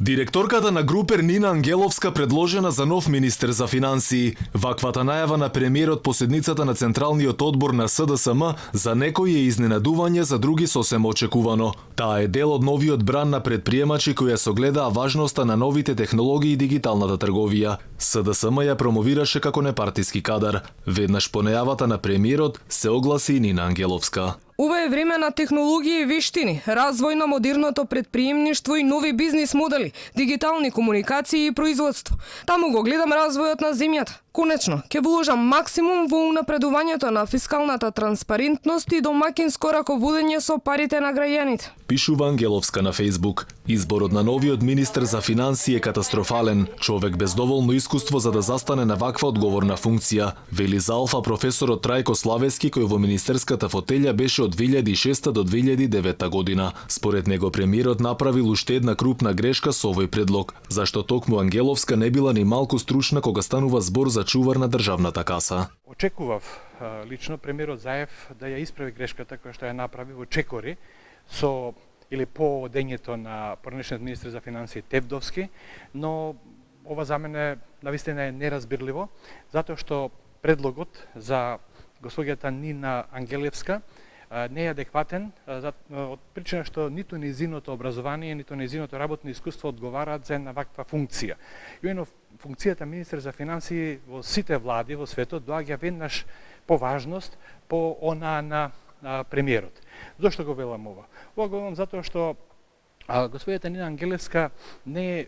Директорката на Групер Нина Ангеловска предложена за нов министер за финансии. Ваквата најава на премиерот по седницата на Централниот одбор на СДСМ за некои е изненадување, за други сосем очекувано. Таа е дел од новиот бран на предприемачи кои ја согледаа важноста на новите технологии и дигиталната трговија. СДСМ ја промовираше како непартиски кадар. Веднаш по најавата на премиерот се огласи и Нина Ангеловска. Ова е време на технологии и вештини, развој на модерното предприемништво и нови бизнис модели, дигитални комуникации и производство. Таму го гледам развојот на земјата. Конечно, ќе вложам максимум во унапредувањето на фискалната транспарентност и домакинско раководење со парите на граѓаните. Пишува Ангеловска на Фејсбук. Изборот на новиот министер за финансии е катастрофален. Човек без доволно искуство за да застане на ваква одговорна функција, вели за Алфа професорот Трајко Славески, кој во министерската фотелја беше од 2006 до 2009 година. Според него премиерот направил уште една крупна грешка со овој предлог, зашто токму Ангеловска не била ни малку стручна кога станува збор за чувар на државната каса. Очекував лично премиерот Заев да ја исправи грешката која што ја направи во Чекори со или по дењето на порнешниот министер за финансии Тевдовски, но ова за мене навистина е неразбирливо, затоа што предлогот за госпоѓата Нина Ангелевска не е адекватен од причина што ниту нејзиното образование, ниту нејзиното работно искуство одговараат за една ваква функција. Именно функцијата министер за финансии во сите влади во светот доаѓа веднаш по важност по она на премиерот. Зошто го велам ова? Ова го велам затоа што господјата Нина Ангелевска не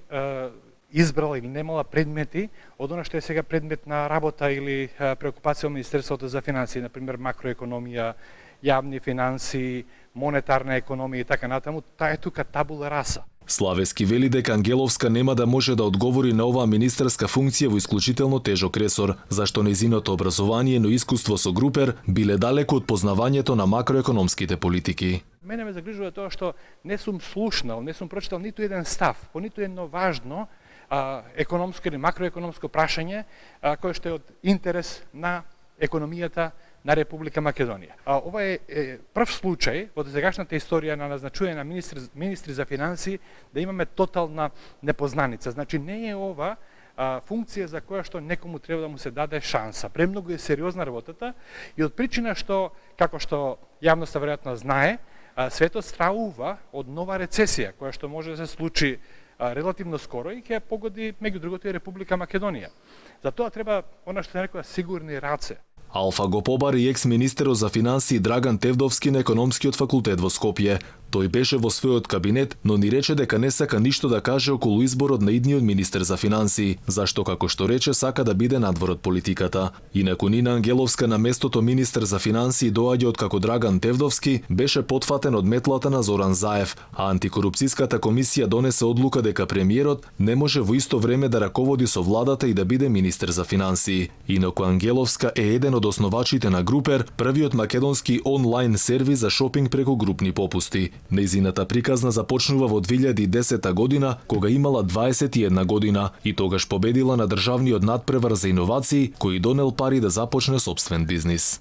избрала или немала предмети од она што е сега предмет на работа или преокупација во Министерството за финансии, например макроекономија, јавни финансии, монетарна економија и така натаму. Таа е тука табула раса. Славески вели дека Ангеловска нема да може да одговори на оваа министерска функција во исклучително тежок ресор, зашто нејзиното образование, но искуство со Групер биле далеко од познавањето на макроекономските политики. Мене ме загрижува тоа што не сум слушнал, не сум прочитал ниту еден став по ниту едно важно економско или макроекономско прашање кое што е од интерес на економијата на Република Македонија. Ова е прв случај во досегашната историја на назначување на министри за финансии да имаме тотална непознаница. Значи не е ова функција за која што некому треба да му се даде шанса. Премногу е сериозна работата и од причина што, како што јавноста веројатно знае, светот стравува од нова рецесија која што може да се случи релативно скоро и ќе погоди меѓу другото и Република Македонија. Затоа треба она што се нарекува сигурни раце. Алфа го побари екс-министерот за финансии Драган Тевдовски на економскиот факултет во Скопје. Тој беше во својот кабинет, но ни рече дека не сака ништо да каже околу изборот на идниот министер за финансии, зашто како што рече сака да биде надвор од политиката. Инаку Нина Ангеловска на местото министер за финансии доаѓа од како Драган Тевдовски беше потфатен од метлата на Зоран Заев, а антикорупцијската комисија донесе одлука дека премиерот не може во исто време да раководи со владата и да биде министер за финансии. Инаку Ангеловска е еден од основачите на Групер, првиот македонски онлайн сервис за шопинг преку групни попусти. Нејзината приказна започнува во 2010 година, кога имала 21 година и тогаш победила на државниот надпревар за иновации, кој донел пари да започне сопствен бизнис.